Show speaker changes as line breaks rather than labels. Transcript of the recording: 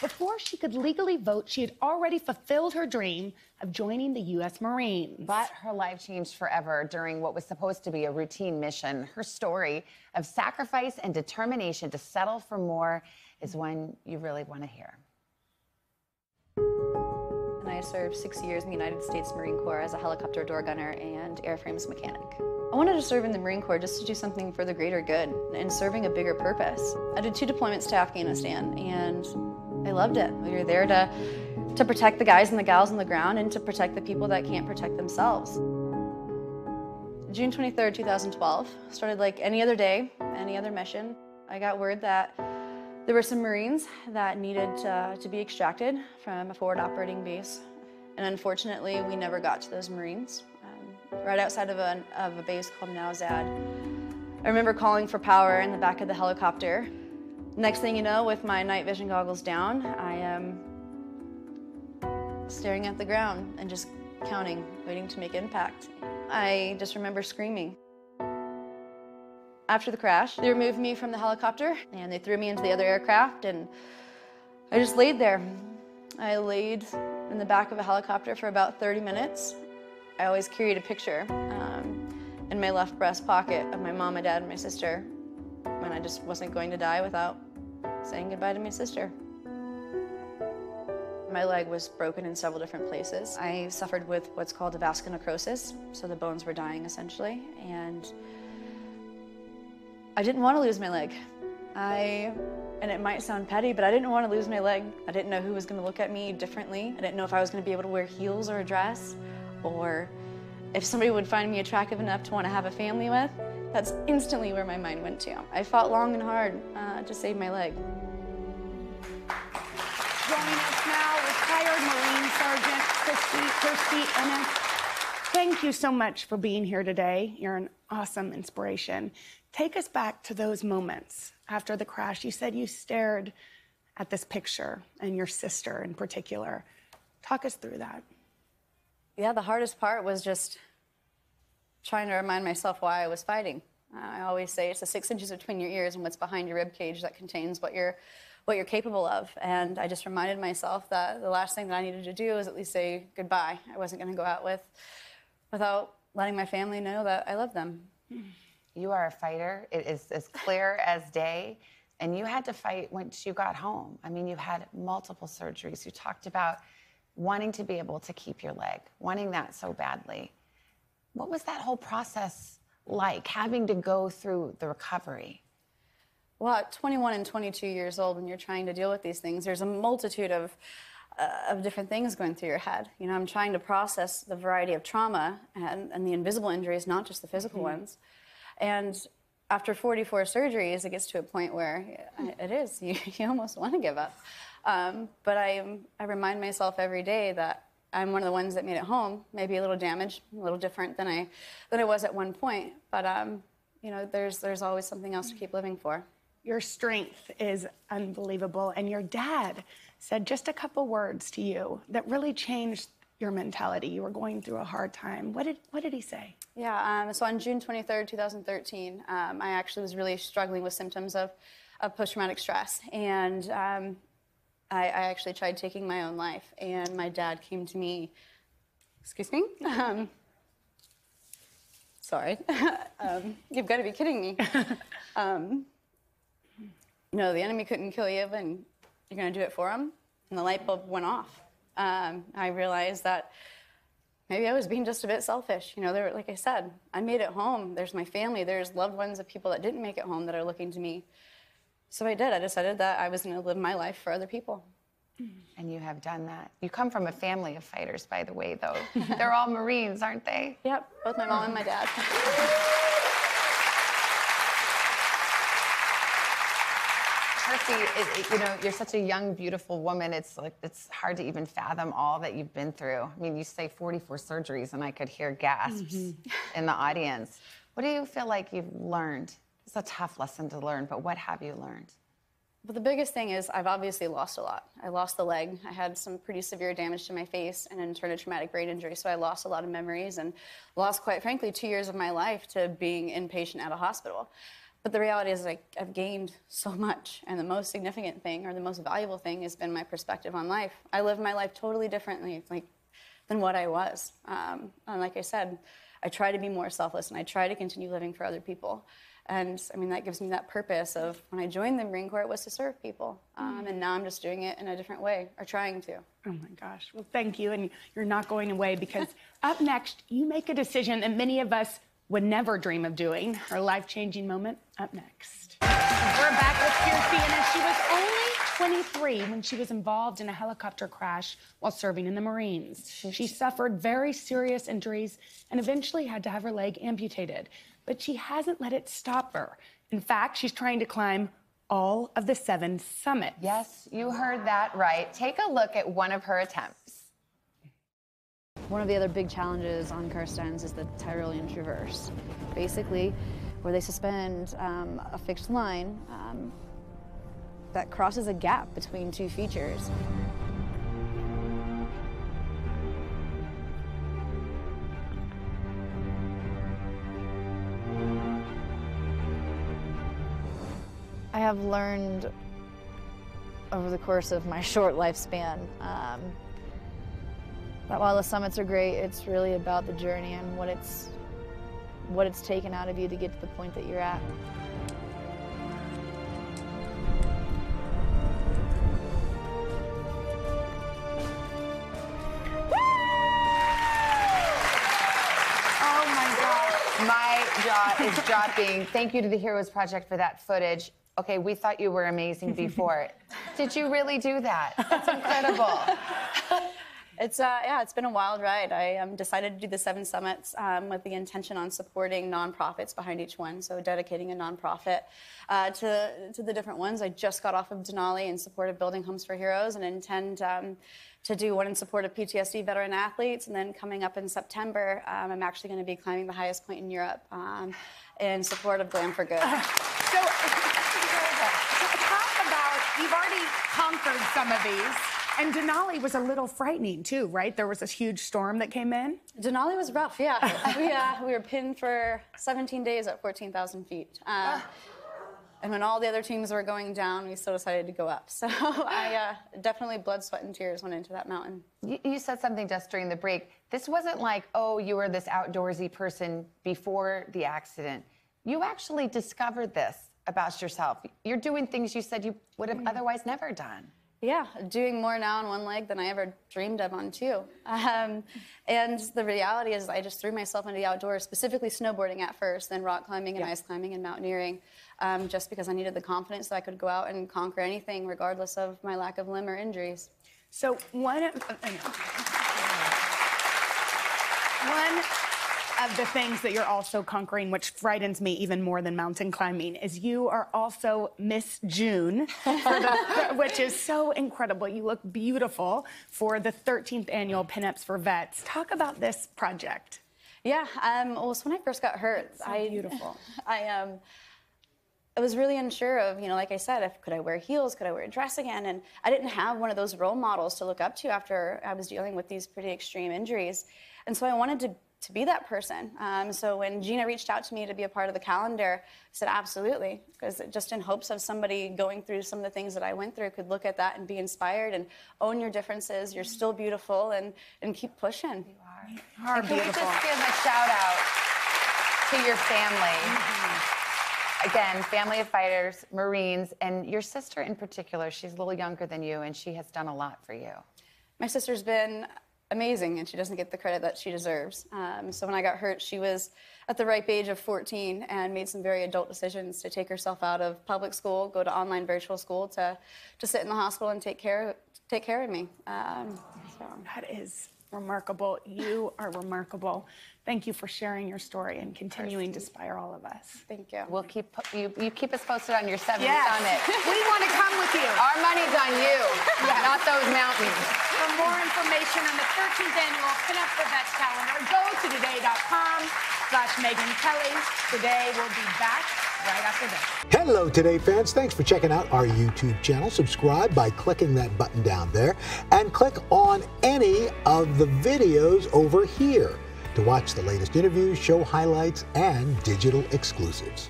Before she could legally vote, she had already fulfilled her dream of joining the U.S. Marines.
But her life changed forever during what was supposed to be a routine mission. Her story of sacrifice and determination to settle for more is one you really want to hear.
And I served 6 years in the United States Marine Corps as a helicopter door gunner and airframes mechanic. I wanted to serve in the Marine Corps just to do something for the greater good and serving a bigger purpose. I did 2 deployments to Afghanistan and I loved it. We were there to protect the guys and the gals on the ground and to protect the people that can't protect themselves. June 23rd, 2012, started like any other day, any other mission. I got word that there were some Marines that needed to be extracted from a forward operating base. And unfortunately, we never got to those Marines. Right outside of a base called Nowzad. I remember calling for power in the back of the helicopter. Next thing you know, with my night vision goggles down, I am staring at the ground and just counting, waiting to make impact. I just remember screaming. After the crash, they removed me from the helicopter and they threw me into the other aircraft and I just laid there. I laid in the back of a helicopter for about 30 minutes. I always carried a picture in my left breast pocket of my mom, my dad, and my sister when I just wasn't going to die without saying goodbye to my sister. My leg was broken in several different places. I suffered with what's called a vascular necrosis, so the bones were dying essentially, and I didn't want to lose my leg. And it might sound petty, but I didn't want to lose my leg. I didn't know who was going to look at me differently. I didn't know if I was going to be able to wear heels or a dress, or if somebody would find me attractive enough to want to have a family with. That's instantly where my mind went to. I fought long and hard to save my leg.
Joining us now, retired Marine Sergeant Kirstie Ennis. Thank you so much for being here today. You're an awesome inspiration. Take us back to those moments after the crash. You said you stared at this picture and your sister in particular. Talk us through that.
Yeah, the hardest part was just trying to remind myself why I was fighting. I always say it's the 6 inches between your ears and what's behind your rib cage that contains what you're capable of. And I just reminded myself that the last thing that I needed to do was at least say goodbye. I wasn't going to go out without letting my family know that I love them.
You are a fighter. It is as clear as day. And you had to fight once you got home. I mean, you had multiple surgeries. You talked about wanting to be able to keep your leg, wanting that so badly. What was that whole process like, having to go through the recovery?
Well, at 21 and 22 years old, when you're trying to deal with these things, there's a multitude of different things going through your head. You know, I'm trying to process the variety of trauma and the invisible injuries, not just the physical ones. And after 44 surgeries, it gets to a point where it is, you almost want to give up. But I remind myself every day that I'm one of the ones that made it home, maybe a little damaged, a little different than I was at one point. But you know, there's always something else to keep living for.
Your strength is unbelievable, and your dad said just a couple words to you that really changed your mentality. You were going through a hard time. What did he say?
Yeah, so on June 23rd, 2013, I actually was really struggling with symptoms of post-traumatic stress, and I actually tried taking my own life, and my dad came to me, excuse me? Sorry. You've got to be kidding me. No, the enemy couldn't kill you, and you're going to do it for him? And the light bulb went off. I realized that maybe I was being just a bit selfish. You know, like I said, I made it home. There's my family. There's loved ones of people that didn't make it home that are looking to me. So I did. I decided that I was going to live my life for other people.
And you have done that. You come from a family of fighters, by the way, though. They're all Marines, aren't they?
Yep, both my mom and my dad.
Kirstie, you know, you're such a young, beautiful woman. It's hard to even fathom all that you've been through. I mean, you say 44 surgeries, and I could hear gasps in the audience. What do you feel like you've learned? It's a tough lesson to learn, but what have you learned?
But the biggest thing is I've obviously lost a lot. I lost the leg. I had some pretty severe damage to my face and in turn a traumatic brain injury, so I lost a lot of memories and lost, quite frankly, 2 years of my life to being inpatient at a hospital. But the reality is, like, I've gained so much, and the most significant thing, or the most valuable thing, has been my perspective on life. I live my life totally differently, like, than what I was. And like I said, I try to be more selfless, and I try to continue living for other people. And I mean, that gives me that purpose of, when I joined the Marine Corps, it was to serve people. And now I'm just doing it in a different way, or trying to.
Oh my gosh. Well, thank you. And you're not going away, because up next, you make a decision that many of us would never dream of doing. Her life-changing moment up next. We're back with Kirstie Ennis. She was only 23 when she was involved in a helicopter crash while serving in the Marines. She suffered very serious injuries and eventually had to have her leg amputated. But she hasn't let it stop her. In fact, she's trying to climb all of the 7 summits.
Yes, you heard that right. Take a look at one of her attempts.
One of the other big challenges on Kirstie's is the Tyrolean Traverse. Basically, where they suspend a fixed line that crosses a gap between 2 features. I have learned over the course of my short lifespan that while the summits are great, it's really about the journey and what it's taken out of you to get to the point that you're at.
Oh my gosh, my jaw is dropping. Thank you to the Heroes Project for that footage. Okay, we thought you were amazing before. Did you really do that? That's incredible.
Yeah, it's been a wild ride. I decided to do the 7 summits with the intention on supporting nonprofits behind each one, so dedicating a nonprofit to the different ones. I just got off of Denali in support of Building Homes for Heroes, and intend to do one in support of PTSD veteran athletes. And then coming up in September, I'm actually going to be climbing the highest point in Europe in support of Glam for Good.
So talk about, you've already conquered some of these. And Denali was a little frightening too, right? There was this huge storm that came in.
Denali was rough, yeah. We were pinned for 17 days at 14,000 feet. And when all the other teams were going down, we still decided to go up. So I definitely blood, sweat, and tears went into that mountain.
You said something just during the break. This wasn't like, oh, you were this outdoorsy person before the accident. You actually discovered this about yourself. You're doing things you said you would have otherwise never done.
Yeah, doing more now on one leg than I ever dreamed of on 2. And the reality is I just threw myself into the outdoors, specifically snowboarding at first, then rock climbing and ice climbing and mountaineering, just because I needed the confidence that I could go out and conquer anything regardless of my lack of limb or injuries.
So one of the things that you're also conquering, which frightens me even more than mountain climbing, is you are also Miss June, which is so incredible. You look beautiful for the 13th annual Pinups for Vets. Talk about this project.
Yeah, well, so when I first got hurt,
Beautiful.
I was really unsure of, like I said, could I wear heels, could I wear a dress again? And I didn't have one of those role models to look up to after I was dealing with these pretty extreme injuries. And so I wanted to be that person. So when Gina reached out to me to be a part of the calendar, I said absolutely, because just in hopes of somebody going through some of the things that I went through could look at that and be inspired and own your differences. You're still beautiful, and keep pushing.
You are beautiful. Can we just give a shout out to your family? Again, family of fighters, Marines, and your sister in particular. She's a little younger than you, and she has done a lot for you.
My sister's been amazing, and she doesn't get the credit that she deserves. So when I got hurt, she was at the ripe age of 14 and made some very adult decisions to take herself out of public school, go to online virtual school, to sit in the hospital and take care of me.
That is remarkable. You are remarkable. Thank you for sharing your story and continuing to inspire all of us.
Thank you.
We'll keep you keep us posted on your 7th
Yes.
summit.
We want to come with you.
Our money's on you, not those mountains.
For more information on the 13th annual Pinup for Vets calendar, go to today.com/Megyn Kelly. Today will be back right after this.
Hello, Today fans. Thanks for checking out our YouTube channel. Subscribe by clicking that button down there and click on any of the videos over here to watch the latest interviews, show highlights, and digital exclusives.